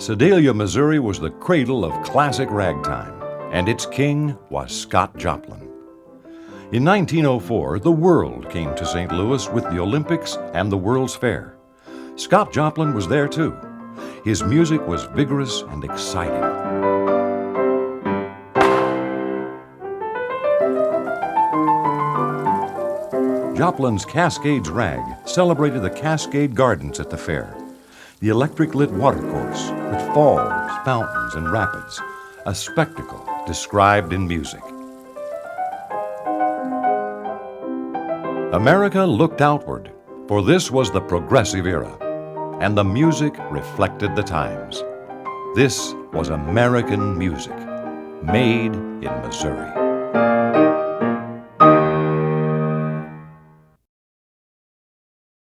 Sedalia, Missouri was the cradle of classic ragtime, and its king was Scott Joplin. In 1904, the world came to St. Louis with the Olympics and the World's Fair. Scott Joplin was there too. His music was vigorous and exciting. Joplin's Cascades Rag celebrated the Cascade Gardens at the fair, the electric-lit watercourse with falls, fountains, and rapids, a spectacle described in music. America looked outward, for this was the progressive era, and the music reflected the times. This was American music, made in Missouri.